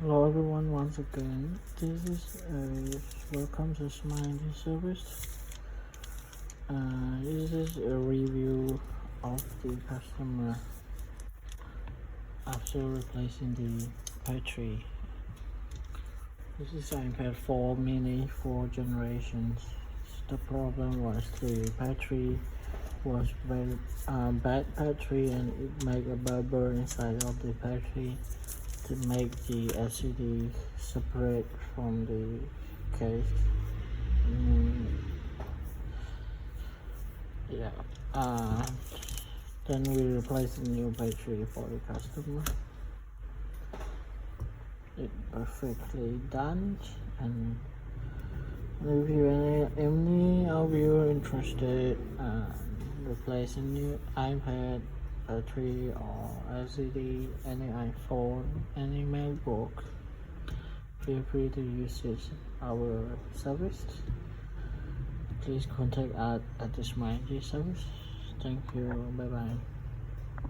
Hello everyone, once again, this is welcome to Smiley Service. This is a review of the customer after replacing the battery. This is iPad 4 mini 4 generations. The problem was the battery was very bad battery and it made a bubble inside of the battery to make the LCD separate from the case. Then we replace the new battery for the customer. It's perfectly done, and if any of you are interested replace a new iPad battery or LCD, any iPhone, any Macbook, feel free to use our service. Please contact us at the Smiley Service. Thank you. Bye bye.